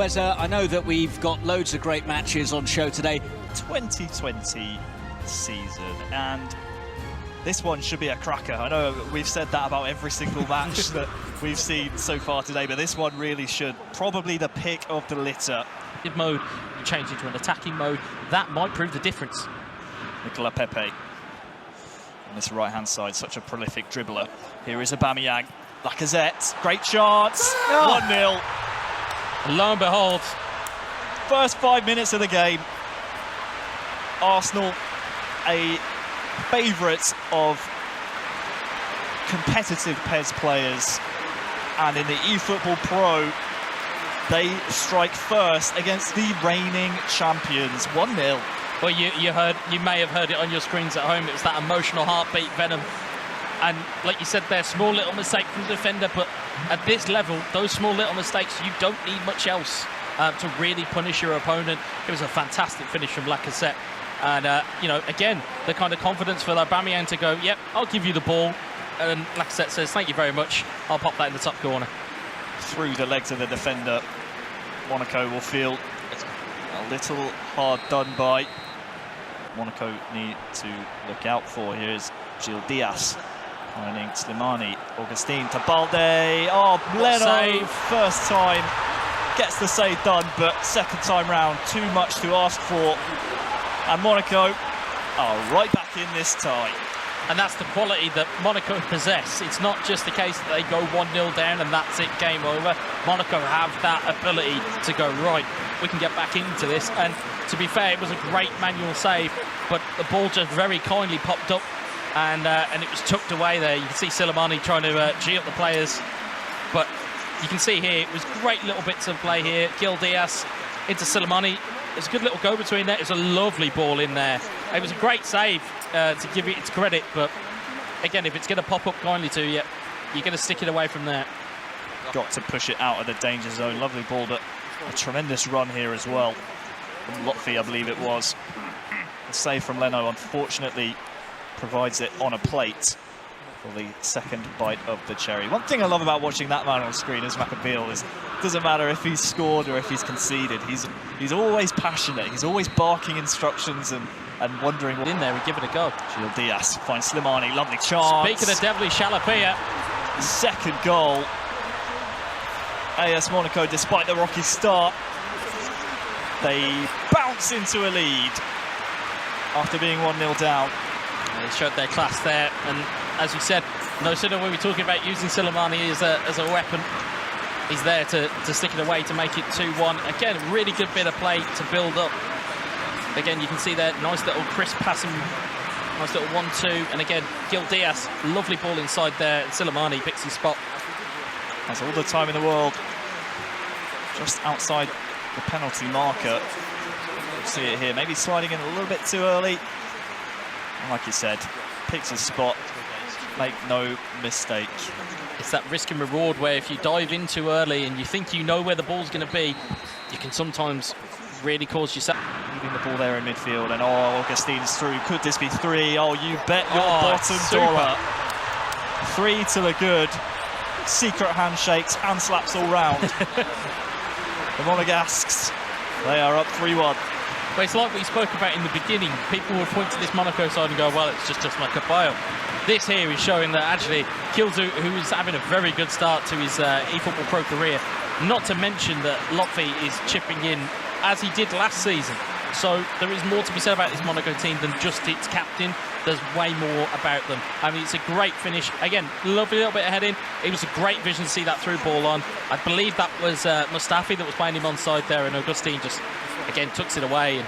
Weza, I know that we've got loads of great matches on show today. 2020 season, and this one should be a cracker. I know we've said that about every single match that we've seen so far today, but this one really should. Probably the pick of the litter. Mode, you change into an attacking mode, that might prove the difference. Nicola Pepe on this right-hand side, such a prolific dribbler. Here is Aubameyang, Lacazette, great chance, 1-0. And lo and behold, first 5 minutes of the game, Arsenal, a favourite of competitive PES players, and in the eFootball Pro, they strike first against the reigning champions, 1-0. Well, you may have heard it on your screens at home. It was that emotional heartbeat venom. And like you said there, small little mistake from the defender, but at this level, those small little mistakes, you don't need much else to really punish your opponent. It was a fantastic finish from Lacazette. And, you know, again, the kind of confidence for Aubameyang to go, yep, I'll give you the ball. And Lacazette says, thank you very much. I'll pop that in the top corner. Through the legs of the defender, Monaco will feel a little hard done by. Monaco need to look out for. Here's Gil Diaz finding Slimani, Augustine to Balde. Oh, Leno, save. First time gets the save done, but second time round, too much to ask for. And Monaco are right back in this tie. And that's the quality that Monaco possess. It's not just the case that they go 1-0 down and that's it, game over. Monaco have that ability to go, right, we can get back into this. And to be fair, it was a great manual save, but the ball just very kindly popped up and it was tucked away there. You can see Slimani trying to G up the players, but you can see here, it was great little bits of play here. Gil Diaz into Slimani. It's a good little go between there. It was a lovely ball in there. It was a great save, to give it its credit, but again, if it's going to pop up kindly to you, you're going to stick it away from there. Got to push it out of the danger zone. Lovely ball, but a tremendous run here as well from Lotfi, I believe it was. The save from Leno, unfortunately, provides it on a plate for the second bite of the cherry. One thing I love about watching that man on screen is Maccabeal is it doesn't matter if he's scored or if he's conceded. He's always passionate. He's always barking instructions and wondering what in there and give it a go. Gil Diaz finds Slimani, lovely chance. Speaking of devilish Shalapia, second goal. AS Monaco, despite the rocky start, they bounce into a lead after being 1-0 down. They showed their class there, and as we said, no sooner were we talking about using Slimani as a weapon, he's there to stick it away to make it 2-1. Again, really good bit of play to build up. Again, you can see there, nice little crisp passing, nice little 1-2, and again, Gil Diaz, lovely ball inside there, and Slimani picks his spot. Has all the time in the world, just outside the penalty marker. You'll see it here, maybe sliding in a little bit too early. And like you said, picks his spot, make no mistake. It's that risk and reward where if you dive in too early and you think you know where the ball's going to be, you can sometimes really cause yourself. Leaving the ball there in midfield, and Augustine's through. Could this be 3? Oh, you bet your bottom dollar. 3 to the good. Secret handshakes, hand slaps all round. The Monegasques, they are up 3-1. But it's like we spoke about in the beginning. People would point to this Monaco side and go, well, it's just like a bio. This here is showing that actually Kilzu, who is having a very good start to his eFootball Pro career, not to mention that Lotfi is chipping in as he did last season. So there is more to be said about this Monaco team than just its captain. There's way more about them. I mean, it's a great finish. Again, lovely little bit of heading. It was a great vision to see that through ball on. I believe that was Mustafi that was playing him on side there, and Augustine just, again, tucks it away. And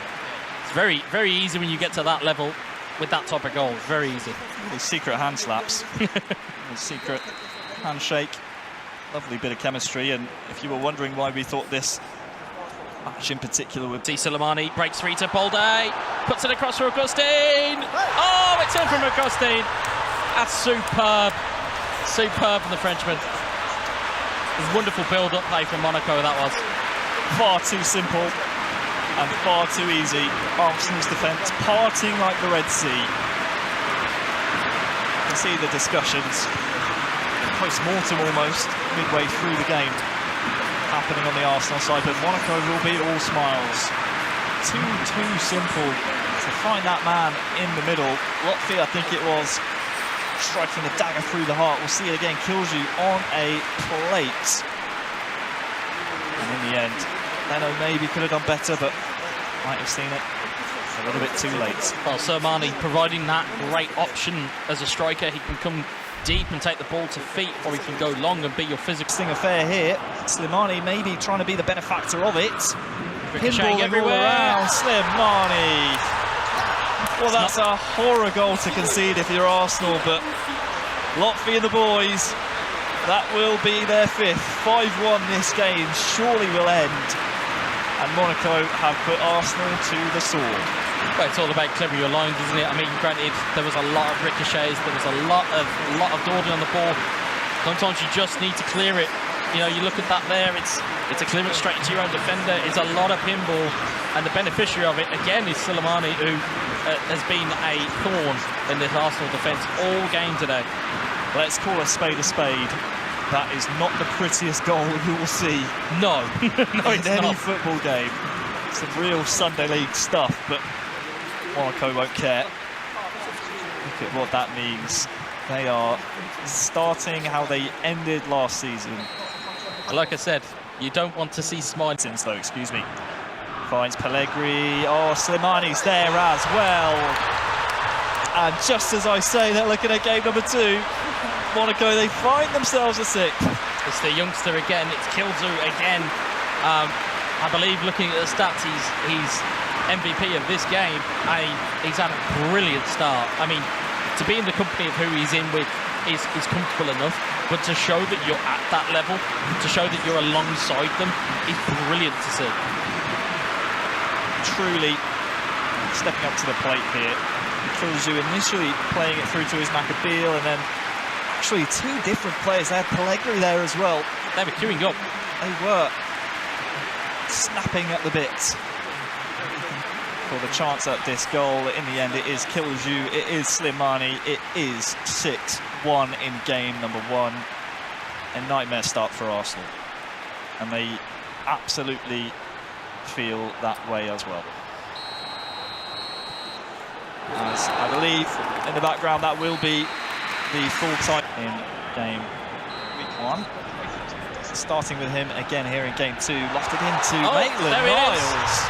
it's very, very easy when you get to that level with that type of goal. Very easy. These secret hand slaps. Secret handshake. Lovely bit of chemistry. And if you were wondering why we thought this match in particular would... See Slimani breaks free to Balde, puts it across for Augustine. Oh, it's in from Augustine. That's superb. Superb from the Frenchman. Wonderful build-up play from Monaco, that was. Far too simple and far too easy. Arsenal's defence parting like the Red Sea. You can see the discussions post-mortem almost midway through the game. happening on the Arsenal side, but Monaco will be all smiles. Too simple to find that man in the middle. Lotfi, I think it was, striking a dagger through the heart. We'll see it again. Kills you on a plate. And in the end, Leno maybe could have done better, but might have seen it a little bit too late. Well, Slimani providing that great option as a striker. He can come deep and take the ball to feet, or he can go long and be your physical. Interesting affair here. Slimani maybe trying to be the benefactor of it. Ricocheting everywhere. All around. Slimani. Well, that's a horror goal to concede if you're Arsenal, but Lotfi and the boys, that will be their 5th. 5-1 this game surely will end. And Monaco have put Arsenal to the sword. Well, it's all about clever your lines, isn't it? I mean, granted, there was a lot of ricochets, there was a lot of dawdling on the ball. Sometimes you just need to clear it. You know, you look at that there, it's a clearance straight into your own defender. It's a lot of pinball, and the beneficiary of it, again, is Slimani, who has been a thorn in this Arsenal defence all game today. Let's call a spade a spade. That is not the prettiest goal you will see. No, no, in any football game. Some real Sunday League stuff, but Monaco won't care. Look at what that means. They are starting how they ended last season. Like I said, you don't want to see smiles. Though, excuse me. Finds Pellegrini. Oh, Slimani's there as well. And just as I say, they're looking at game number 2. Monaco, they find themselves a 6th. It's the youngster again. It's Kilzu again. I believe, looking at the stats, he's MVP of this game. He's had a brilliant start. I mean, to be in the company of who he's in with is comfortable enough, but to show that you're at that level, to show that you're alongside them, is brilliant to see. Truly stepping up to the plate here. Kilzu initially playing it through to his Maccabeal, and then actually 2 different players. They had Pellegrini there as well. They were queuing up. They were snapping at the bits for the chance at this goal. In the end, it is Kilzu, it is Slimani, it is 6-1 in game number 1. A nightmare start for Arsenal, and they absolutely feel that way as well. As I believe in the background, that will be the full time in game week 1. Starting with him again here in game 2, lofted into Maitland-Niles.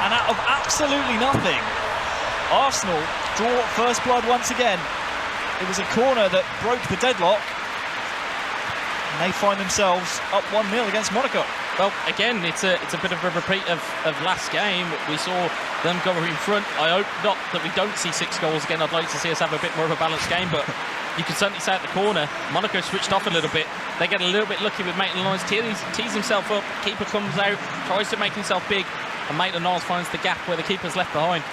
And out of absolutely nothing, Arsenal draw first blood once again. It was a corner that broke the deadlock, and they find themselves up 1-0 against Monaco. Well, again, it's a bit of a repeat of last game. We saw them go in front. I hope not that we don't see 6 goals again. I'd like to see us have a bit more of a balanced game, but you can certainly say at the corner, Monaco switched off a little bit. They get a little bit lucky with Maitland-Niles, tees himself up, keeper comes out, tries to make himself big, and Maitland-Niles finds the gap where the keeper's left behind.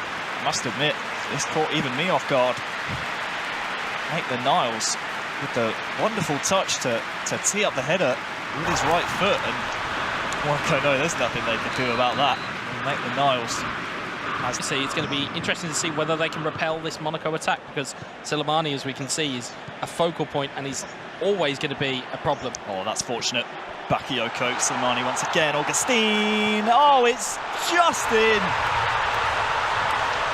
I must admit, this caught even me off guard. Maitland-Niles with the wonderful touch to tee up the header with his right foot, and Monaco know there's nothing they can do about that. Maitland-Niles. It's going to be interesting to see whether they can repel this Monaco attack, because Slimani, as we can see, is a focal point and he's always going to be a problem. Oh, that's fortunate. Bakayoko, Slimani once again. Augustine. Oh, it's just in.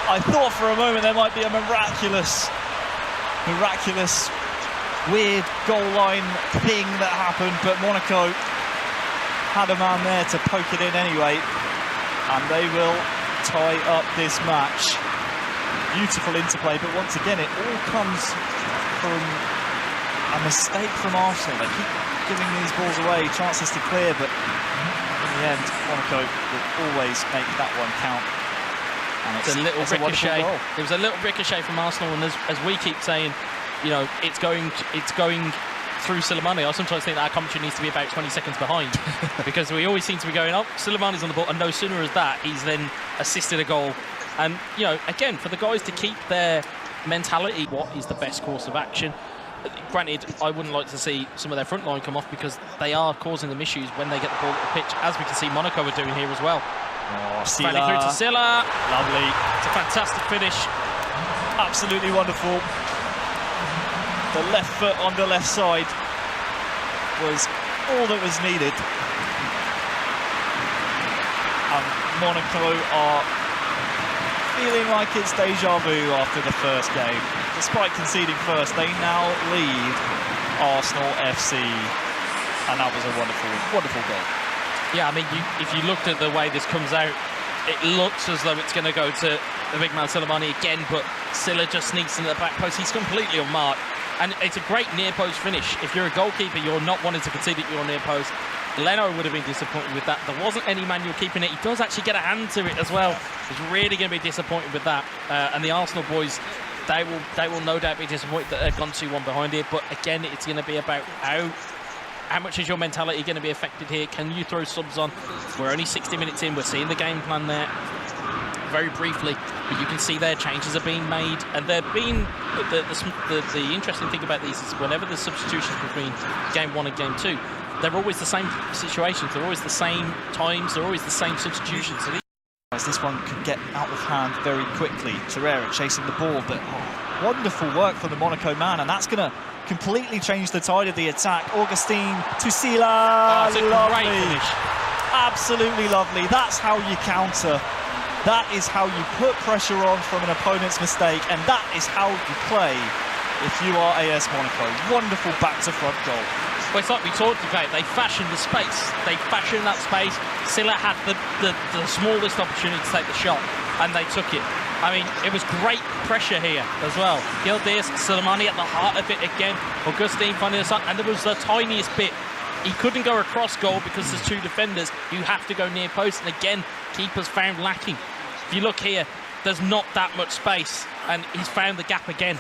I thought for a moment there might be a miraculous, weird goal line thing that happened, but Monaco had a man there to poke it in anyway, and they will tie up this match. Beautiful interplay, but once again it all comes from a mistake from Arsenal. They keep giving these balls away, chances to clear, but in the end Monaco will always make that one count. And it's a little ricochet. It was a little ricochet from Arsenal, and as we keep saying, you know, it's going through Slimani. I sometimes think that our commentary needs to be about 20 seconds behind, because we always seem to be going, oh, Slimani's on the ball, and no sooner as that, he's then assisted a goal. And, you know, again, for the guys to keep their mentality, what is the best course of action? Granted, I wouldn't like to see some of their front line come off, because they are causing them issues when they get the ball at the pitch, as we can see Monaco are doing here as well. Oh, Through to Silla. Lovely. It's a fantastic finish. Absolutely wonderful. The left foot on the left side was all that was needed. And Monaco are feeling like it's deja vu after the first game. Despite conceding first, they now lead Arsenal FC. And that was a wonderful, wonderful goal. Yeah, I mean, if you looked at the way this comes out, it looks as though it's going to go to the big man Soleimani again, but Silla just sneaks into the back post. He's completely unmarked. And it's a great near post finish. If you're a goalkeeper, you're not wanting to concede at your near post. Leno would have been disappointed with that. There wasn't any manual keeping it. He does actually get a hand to it as well. He's really going to be disappointed with that. And the Arsenal boys, they will no doubt be disappointed that they've gone 2-1 behind here. But again, it's going to be about how much is your mentality going to be affected here? Can you throw subs on? We're only 60 minutes in. We're seeing the game plan there very briefly, but you can see their changes are being made, and they're being the interesting thing about these is whenever the substitutions between game 1 and game 2, they're always the same situations, they're always the same times, they're always the same substitutions. As this one could get out of hand very quickly. Torreira chasing the ball, but wonderful work from the Monaco man, and that's going to completely change the tide of the attack. Augustin to Silla, lovely, finish. Absolutely lovely. That's how you counter. That is how you put pressure on from an opponent's mistake, and that is how you play if you are AS Monaco. Wonderful back-to-front goal. Well, it's like we talked about, they fashioned the space. They fashioned that space. Silla had the smallest opportunity to take the shot, and they took it. I mean, it was great pressure here as well. Gildias, Soleimani at the heart of it again. Augustin finding the sun, and there was the tiniest bit. He couldn't go across goal because there's 2 defenders. You have to go near post, and again, keepers found lacking. If you look here, there's not that much space, and he's found the gap again.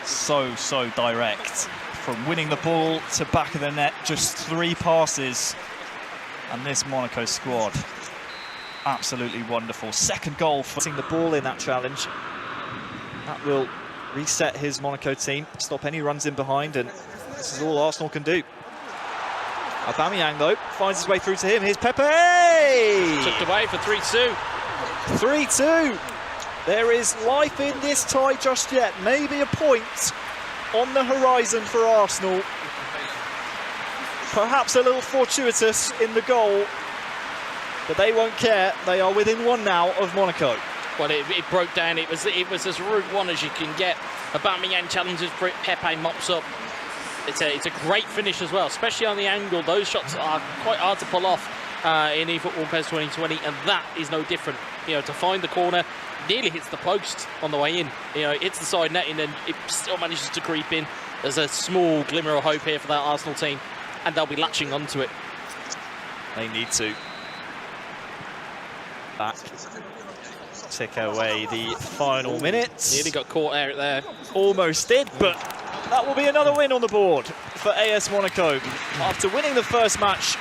So direct. From winning the ball to back of the net, just 3 passes. And this Monaco squad, absolutely wonderful. Second goal for putting the ball in that challenge. That will reset his Monaco team, stop any runs in behind, and this is all Arsenal can do. Aubameyang, though, finds his way through to him. Here's Pepe! Tucked away for 3-2. 3-2. There is life in this tie just yet. Maybe a point on the horizon for Arsenal. Perhaps a little fortuitous in the goal, but they won't care. They are within 1 now of Monaco. Well, it broke down. It was as route 1 as you can get. Aubameyang challenges Pepe, mops up. It's a great finish as well, especially on the angle. Those shots are quite hard to pull off in eFootball PES 2020, and that is no different. You know, to find the corner, nearly hits the post on the way in. You know, it hits the side netting, and it still manages to creep in. There's a small glimmer of hope here for that Arsenal team, and they'll be latching onto it. They need to. Back. Tick away the final minutes. Nearly got caught out there. Almost did, but that will be another win on the board for AS Monaco. After winning the first match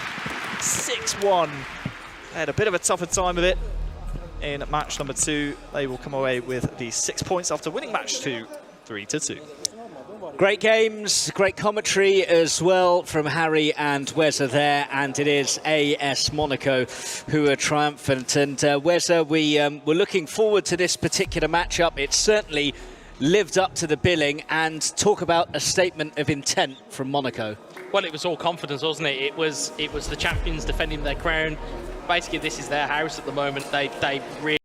6-1, they had a bit of a tougher time of it. In match number 2, they will come away with the 6 points after winning match 2, 3-2. Great games, great commentary as well from Harry and Weza there, and it is AS Monaco who are triumphant. And Weza, we're looking forward to this particular matchup. It certainly lived up to the billing, and talk about a statement of intent from Monaco. Well, it was all confidence, wasn't it? It was the champions defending their crown. Basically, this is their house at the moment. They really